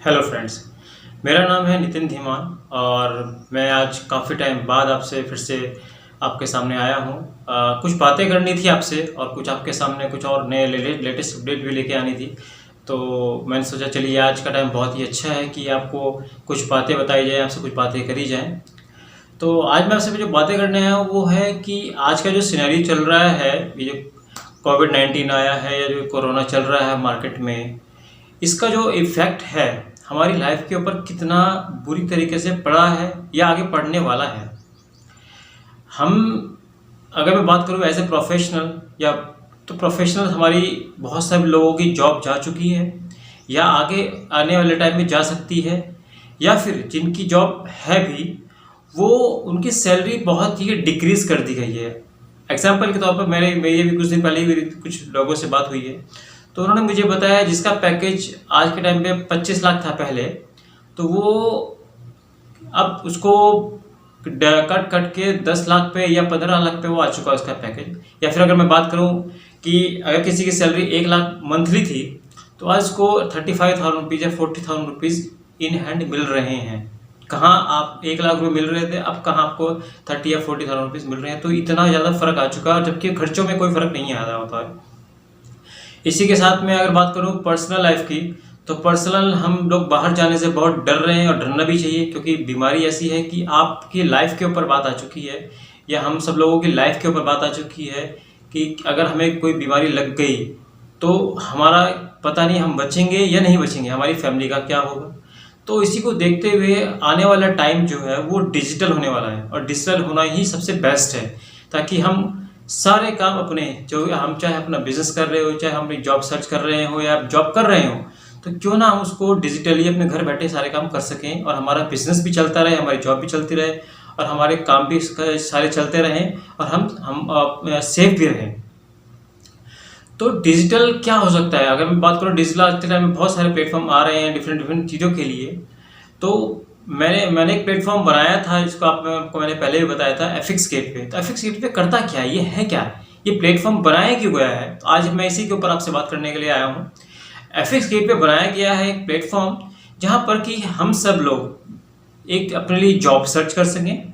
Hello friends. मेरा नाम है नितिन धीमान और मैं आज काफ़ी टाइम बाद आपसे फिर से आपके सामने आया हूँ। कुछ बातें करनी थी आपसे और कुछ आपके सामने कुछ और नए लेटेस्ट अपडेट भी लेके आनी थी। तो मैंने सोचा चलिए आज का टाइम बहुत ही अच्छा है कि आपको कुछ बातें बताई जाए, आपसे कुछ बातें करी जाएँ। तो आज मैं आपसे जो बातें करने आया हूँ वो है कि आज का जो सिनेरियो चल रहा है, ये जो कोविड-19 आया है या जो कोरोना चल रहा है मार्केट में, इसका जो इफ़ेक्ट है हमारी लाइफ के ऊपर कितना बुरी तरीके से पड़ा है या आगे पड़ने वाला है। हम अगर मैं बात करूँ एज ए प्रोफेशनल या तो प्रोफेशनल हमारी बहुत सारे लोगों की जॉब जा चुकी है या आगे आने वाले टाइम में जा सकती है, या फिर जिनकी जॉब है भी वो उनकी सैलरी बहुत ही डिक्रीज़ कर दी गई है। एग्जाम्पल के तौर पर मेरी भी कुछ दिन पहले ही मेरी कुछ लोगों से बात हुई है, तो उन्होंने मुझे बताया जिसका पैकेज आज के टाइम पे 25 लाख था पहले, तो वो अब उसको कट कट के 10 लाख पे या 15 लाख पे वो आ चुका है उसका पैकेज। या फिर अगर मैं बात करूं कि अगर किसी की सैलरी 1 लाख मंथली थी तो आज उसको 35,000 रुपीज़ या 40,000 रुपीज़ इन हैंड मिल रहे हैं। कहाँ आप 1 लाख रुपये मिल रहे थे, अब कहाँ आपको 30 या 40,000 रुपीज़ मिल रहे हैं। तो इतना ज़्यादा फ़र्क आ चुका है, जबकि खर्चों में कोई फ़र्क नहीं आ रहा होता है। इसी के साथ में अगर बात करूँ पर्सनल लाइफ की, तो पर्सनल हम लोग बाहर जाने से बहुत डर रहे हैं और डरना भी चाहिए, क्योंकि बीमारी ऐसी है कि आपकी लाइफ के ऊपर बात आ चुकी है या हम सब लोगों की लाइफ के ऊपर बात आ चुकी है कि अगर हमें कोई बीमारी लग गई तो हमारा पता नहीं हम बचेंगे या नहीं बचेंगे, हमारी फैमिली का क्या होगा। तो इसी को देखते हुए आने वाला टाइम जो है वो डिजिटल होने वाला है और डिजिटल होना ही सबसे बेस्ट है, ताकि हम सारे काम अपने जो हम चाहे अपना बिजनेस कर रहे हो, चाहे हम अपनी जॉब सर्च कर रहे हो या आप जॉब कर रहे हो, तो क्यों ना हम उसको डिजिटली अपने घर बैठे सारे काम कर सकें और हमारा बिजनेस भी चलता रहे, हमारी जॉब भी चलती रहे और हमारे काम भी सारे चलते रहें और हम सेफ भी रहें। तो डिजिटल क्या हो सकता है? अगर मैं बात करूँ डिजिटल, आज के टाइम में बहुत सारे प्लेटफॉर्म आ रहे हैं डिफरेंट चीज़ों के लिए। तो मैंने एक प्लेटफॉर्म बनाया था जिसको आपको मैंने पहले भी बताया था, एफिक्स गेट पे। तो एफिक्स गेट पे करता क्या है, ये है क्या, ये प्लेटफॉर्म बनाया क्यों गया है, तो आज मैं इसी के ऊपर आपसे बात करने के लिए आया हूँ। एफिक्स गेट पे बनाया गया है एक प्लेटफॉर्म जहाँ पर कि हम सब लोग एक अपने लिए जॉब सर्च कर सकें।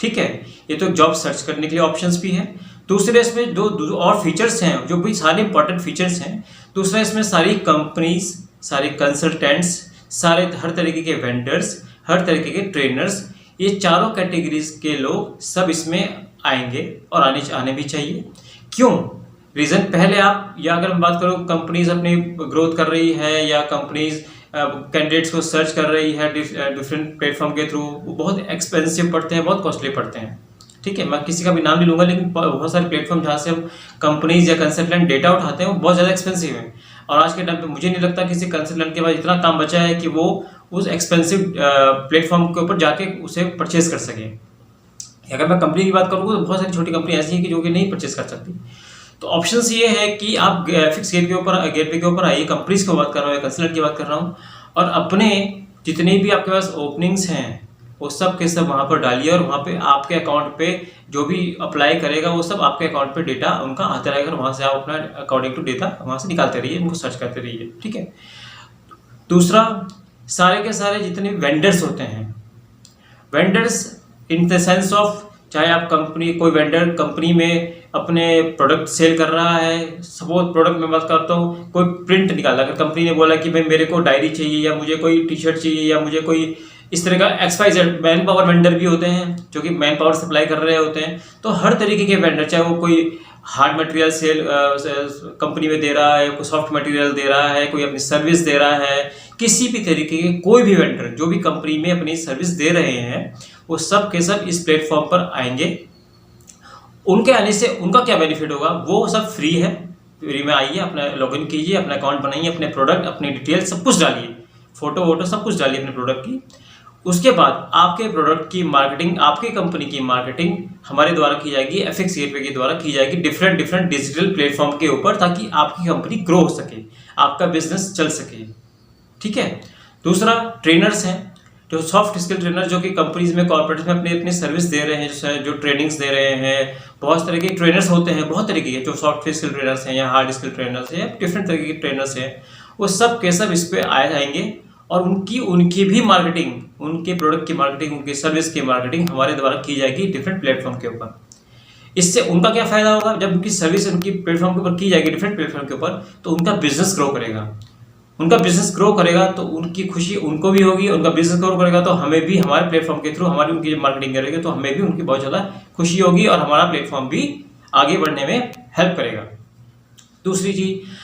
ठीक है, ये तो जॉब सर्च करने के लिए ऑप्शंस भी हैं। दूसरे इसमें दो और फीचर्स हैं जो भी सारे इंपॉर्टेंट फीचर्स हैं। दूसरा इसमें सारी कंपनीज, सारे कंसल्टेंट्स, सारे हर तरीके के वेंडर्स, हर तरीके के ट्रेनर्स, ये चारों कैटेगरीज के लोग सब इसमें आएंगे और आने भी चाहिए। क्यों? रीज़न पहले आप, या अगर मैं बात करूँ कंपनीज अपनी ग्रोथ कर रही है या कंपनीज कैंडिडेट्स को सर्च कर रही है डिफरेंट प्लेटफॉर्म के थ्रू, वो बहुत एक्सपेंसिव पड़ते हैं, बहुत कॉस्टली पड़ते हैं। ठीक है, मैं किसी का भी नाम नहीं लूँगा, लेकिन बहुत सारे प्लेटफॉर्म जहाँ से हम कंपनीज या कंसल्टेंट डेटा उठाते हैं वो बहुत ज़्यादा एक्सपेंसिव है। और आज के टाइम पे मुझे नहीं लगता किसी कंसल्टेंट के पास इतना काम बचा है कि वो उस एक्सपेंसिव प्लेटफॉर्म के ऊपर जाके उसे परचेज कर सके। अगर मैं कंपनी की बात करूँ तो बहुत सारी छोटी कंपनी ऐसी है कि जो कि नहीं परचेज कर सकती। तो ऑप्शंस ये है कि आप फिक्स गेटवे के ऊपर आइए, कंपनीज की बात कर रहा हूँ या कंसल्टेंट की बात कर रहा हूँ, और अपने जितने भी आपके पास ओपनिंग्स हैं वो सब के सब वहाँ पर डालिए और वहाँ पे आपके अकाउंट पे जो भी अप्लाई करेगा वो सब आपके अकाउंट पे डेटा उनका आता रहेगा। वहाँ से आप अपना अकॉर्डिंग टू डेटा वहाँ से निकालते रहिए, उनको सर्च करते रहिए। ठीक है। दूसरा, सारे के सारे जितने वेंडर्स होते हैं, vendors in the sense of, चाहे आप कोई वेंडर कंपनी में अपने प्रोडक्ट सेल कर रहा है, सपोज प्रोडक्ट में बात करता हूँ, कोई प्रिंट निकाला, अगर कंपनी ने बोला कि भाई मेरे को डायरी चाहिए या मुझे कोई टी शर्ट चाहिए या मुझे कोई इस तरह का XYZ, मैन पावर वेंडर भी होते हैं जो कि मैन पावर सप्लाई कर रहे होते हैं। तो हर तरीके के वेंडर, चाहे वो कोई हार्ड मटेरियल सेल कंपनी में दे रहा है, कोई सॉफ्ट मटेरियल दे रहा है, कोई अपनी सर्विस दे रहा है, किसी भी तरीके के कोई भी वेंडर जो भी कंपनी में अपनी सर्विस दे रहे हैं, वो सब के सब इस प्लेटफॉर्म पर आएंगे। उनके आने से उनका क्या बेनिफिट होगा, वो सब फ्री है। फ्री में आइए, अपना लॉगिन कीजिए, अपना अकाउंट बनाइए, अपने प्रोडक्ट, अपनी डिटेल सब कुछ डालिए, फोटो वोटो सब कुछ डालिए अपने प्रोडक्ट की। उसके बाद आपके प्रोडक्ट की मार्केटिंग, आपकी कंपनी की मार्केटिंग हमारे द्वारा की जाएगी, एफिक्स गेटवे के द्वारा की जाएगी डिफरेंट डिजिटल प्लेटफॉर्म के ऊपर, ताकि आपकी कंपनी ग्रो हो सके, आपका बिजनेस चल सके। ठीक है। दूसरा, ट्रेनर्स हैं, जो सॉफ्ट स्किल ट्रेनर जो कि कंपनीज में, कॉर्पोरेट्स में अपनी सर्विस दे रहे हैं, जो ट्रेनिंग्स दे रहे हैं। बहुत तरह के ट्रेनर्स होते हैं, बहुत तरीके के, जो सॉफ्ट स्किल ट्रेनर्स हैं या हार्ड स्किल ट्रेनर्स हैं, डिफरेंट तरीके के ट्रेनर्स हैं, वो सब के सब इस पर आए जाएंगे और उनकी भी मार्केटिंग, उनके प्रोडक्ट की मार्केटिंग, उनकी सर्विस की मार्केटिंग हमारे द्वारा की जाएगी डिफरेंट प्लेटफॉर्म के ऊपर। इससे उनका क्या फ़ायदा होगा, जब उनकी सर्विस उनकी प्लेटफॉर्म के ऊपर की जाएगी डिफरेंट प्लेटफॉर्म के ऊपर, तो उनका बिजनेस ग्रो करेगा। उनका बिजनेस ग्रो करेगा तो उनकी खुशी उनको भी होगी, उनका बिजनेस ग्रो करेगा तो हमें भी हमारे प्लेटफॉर्म के थ्रू हमारी उनकी मार्केटिंग करेंगे तो हमें भी उनकी बहुत ज़्यादा खुशी होगी और हमारा प्लेटफॉर्म भी आगे बढ़ने में हेल्प करेगा। दूसरी चीज़,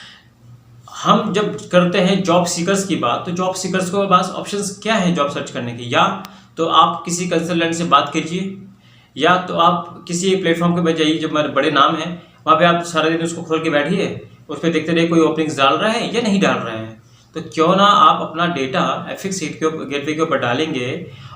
हम जब करते हैं जॉब सीकर्स की बात, तो जॉब सीकर्स के पास ऑप्शंस क्या है जॉब सर्च करने की? या तो आप किसी कंसल्टेंट से बात कीजिए, या तो आप किसी प्लेटफॉर्म पे जाइए जो हमारे बड़े नाम हैं, वहाँ पे आप सारा दिन उसको खोल के बैठिए, उस पर देखते रहिए कोई ओपनिंग्स डाल रहा है या नहीं डाल रहा है। तो क्यों ना आप अपना डेटा एफिक्स गेटवे के ऊपर डालेंगे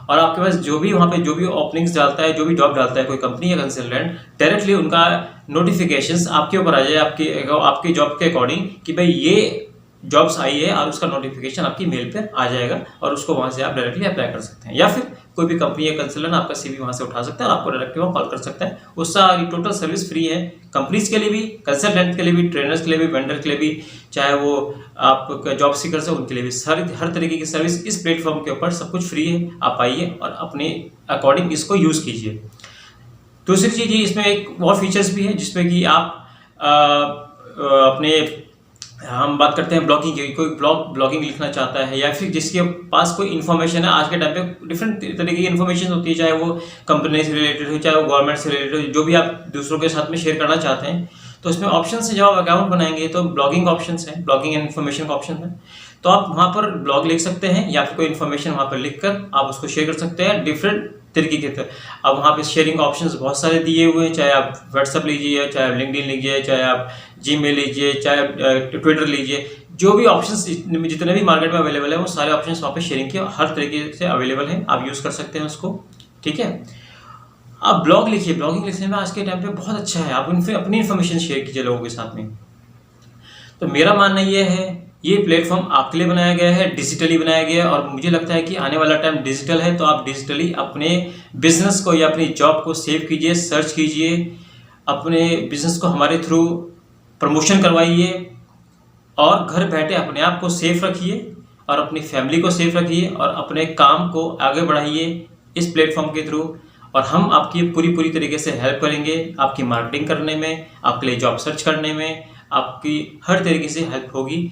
और आपके पास जो भी वहाँ पे जो भी ओपनिंग्स डालता है, जो भी जॉब डालता है कोई कंपनी या कंसल्टेंट, डायरेक्टली उनका नोटिफिकेशंस आपके ऊपर आ जाए, आपकी जॉब के अकॉर्डिंग कि भाई ये जॉब्स आई है, और उसका नोटिफिकेशन आपकी मेल पे आ जाएगा और उसको वहाँ से आप डायरेक्टली अप्लाई कर सकते हैं। या फिर कोई भी कंपनी या कंसल्टेंट आपका सीवी वहाँ से उठा सकता है और आपको डायरेक्टली वहाँ कॉल कर सकता है। वो सारी टोटल सर्विस फ्री है, कंपनीज के लिए भी, कंसल्टेंट के लिए भी, ट्रेनर्स के लिए भी, वेंडर के लिए भी, चाहे वो आप जॉब सीकर्स है उनके लिए भी, सारी हर तरीके की सर्विस इस प्लेटफॉर्म के ऊपर सब कुछ फ्री है। आप आइए और अपने अकॉर्डिंग इसको यूज़ कीजिए। दूसरी चीज़ ये इसमें एक और फीचर्स भी है जिसमें कि आप अपने, हम बात करते हैं ब्लॉगिंग की, कोई ब्लॉगिंग लिखना चाहता है या फिर जिसके पास कोई इन्फॉर्मेशन है। आज के टाइम पे डिफरेंट तरीके की इन्फॉर्मेशन होती है, चाहे वो कंपनी से रिलेटेड हो, चाहे वो गवर्नमेंट से रिलेटेड हो, जो भी आप दूसरों के साथ में शेयर करना चाहते हैं। तो इसमें ऑप्शन है, जब आप अकाउंट बनाएंगे तो ब्लॉगिंग ऑप्शन है, ब्लॉगिंग एंड इन्फॉर्मेशन का ऑप्शन है। तो आप वहाँ पर ब्लॉग लिख सकते हैं या फिर कोई इन्फॉर्मेशन वहाँ पर लिख कर आप उसको शेयर कर सकते हैं डिफरेंट तरीके के। अब वहाँ पे शेयरिंग ऑप्शंस बहुत सारे दिए हुए हैं, चाहे आप व्हाट्सएप लीजिए, चाहे आप लिंक्डइन लीजिए, चाहे आप जीमेल लीजिए, चाहे ट्विटर लीजिए, जो भी ऑप्शंस जितने भी मार्केट में अवेलेबल है वो सारे ऑप्शंस वहाँ पे शेयरिंग के हर तरीके से अवेलेबल हैं, आप यूज़ कर सकते हैं उसको। ठीक है, आप ब्लॉग लिखिए, ब्लॉगिंग लिखने में आज के टाइम पे बहुत अच्छा है, आप अपनी इन्फॉर्मेशन शेयर कीजिए लोगों के साथ में। तो मेरा मानना ये है, ये प्लेटफॉर्म आपके लिए बनाया गया है, डिजिटली बनाया गया है, और मुझे लगता है कि आने वाला टाइम डिजिटल है, तो आप डिजिटली अपने बिजनेस को या अपनी जॉब को सेव कीजिए, सर्च कीजिए, अपने बिजनेस को हमारे थ्रू प्रमोशन करवाइए और घर बैठे अपने आप को सेफ रखिए और अपनी फैमिली को सेफ रखिए और अपने काम को आगे बढ़ाइए इस प्लेटफॉर्म के थ्रू। और हम आपकी पूरी तरीके से हेल्प करेंगे, आपकी मार्केटिंग करने में, आपके लिए जॉब सर्च करने में, आपकी हर तरीके से हेल्प होगी।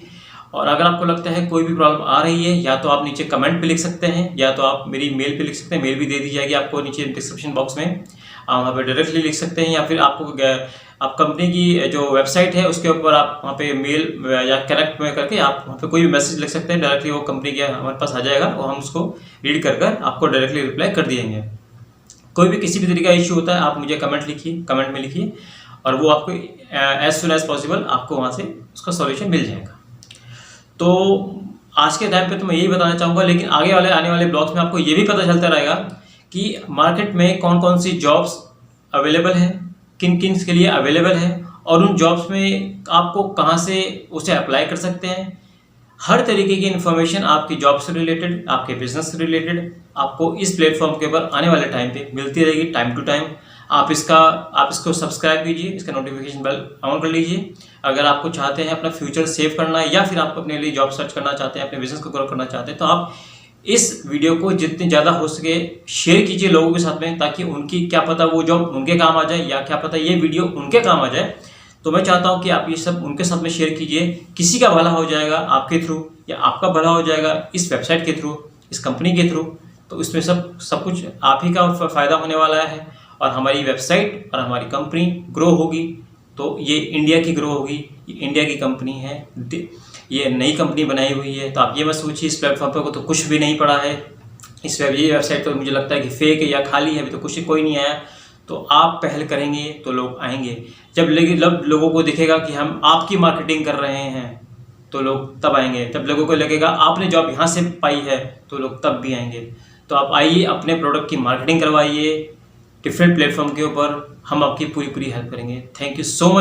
और अगर आपको लगता है कोई भी प्रॉब्लम आ रही है, या तो आप नीचे कमेंट पे लिख सकते हैं, या तो आप मेरी मेल पे लिख सकते हैं, मेल भी दे दी जाएगी आपको नीचे डिस्क्रिप्शन बॉक्स में, आप वहाँ पे डायरेक्टली लिख सकते हैं, या फिर आपको आप कंपनी की जो वेबसाइट है उसके ऊपर आप वहाँ पे मेल या कनेक्ट में करके आप वहाँ पे कोई भी मैसेज लिख सकते हैं, डायरेक्टली वो कंपनी के हमारे पास आ जाएगा और हम उसको रीड कर आपको डायरेक्टली रिप्लाई कर दिएंगे। कोई भी किसी भी तरीके का इशू होता है आप मुझे कमेंट में लिखिए और वो आपको एज सुन एज पॉसिबल आपको वहाँ से उसका सॉल्यूशन मिल जाएगा। तो आज के टाइम पे तो मैं यही बताना चाहूँगा, लेकिन आने वाले ब्लॉग्स में आपको ये भी पता चलता रहेगा कि मार्केट में कौन कौन सी जॉब्स अवेलेबल हैं, किन किन के लिए अवेलेबल है, और उन जॉब्स में आपको कहाँ से उसे अप्लाई कर सकते हैं। हर तरीके की इन्फॉर्मेशन आपकी जॉब से रिलेटेड, आपके बिजनेस से रिलेटेड आपको इस प्लेटफॉर्म के ऊपर आने वाले टाइम पे मिलती रहेगी, टाइम टू टाइम। आप इसको सब्सक्राइब कीजिए, इसका नोटिफिकेशन बेल ऑन कर लीजिए। अगर आपको चाहते हैं अपना फ्यूचर सेव करना है या फिर आप अपने लिए जॉब सर्च करना चाहते हैं, अपने बिजनेस को ग्रो करना चाहते हैं, तो आप इस वीडियो को जितनी ज़्यादा हो सके शेयर कीजिए लोगों के साथ में, ताकि उनकी क्या पता वो जॉब उनके काम आ जाए, या क्या पता ये वीडियो उनके काम आ जाए। तो मैं चाहता हूँ कि आप ये सब उनके साथ में शेयर कीजिए, किसी का भला हो जाएगा आपके थ्रू, या आपका भला हो जाएगा इस वेबसाइट के थ्रू, इस कंपनी के थ्रू। तो इसमें सब कुछ आप ही का फ़ायदा होने वाला है, और हमारी वेबसाइट और हमारी कंपनी ग्रो होगी तो ये इंडिया की ग्रो होगी। ये इंडिया की कंपनी है, ये नई कंपनी बनाई हुई है। तो आप ये मत सोचिए इस प्लेटफॉर्म पर तो कुछ भी नहीं पड़ा है, ये वेबसाइट तो मुझे लगता है कि फेक है या खाली है, अभी तो कुछ कोई नहीं आया। तो आप पहल करेंगे तो लोग आएंगे। जब लोगों को दिखेगा कि हम आपकी मार्केटिंग कर रहे हैं तो लोग तब आएंगे। जब लोगों को लगेगा आपने जॉब यहाँ से पाई है तो लोग तब भी आएंगे। तो आप आइए, अपने प्रोडक्ट की मार्केटिंग करवाइए डिफरेंट प्लेटफॉर्म के ऊपर, हम आपकी पूरी हेल्प करेंगे। Thank you so much.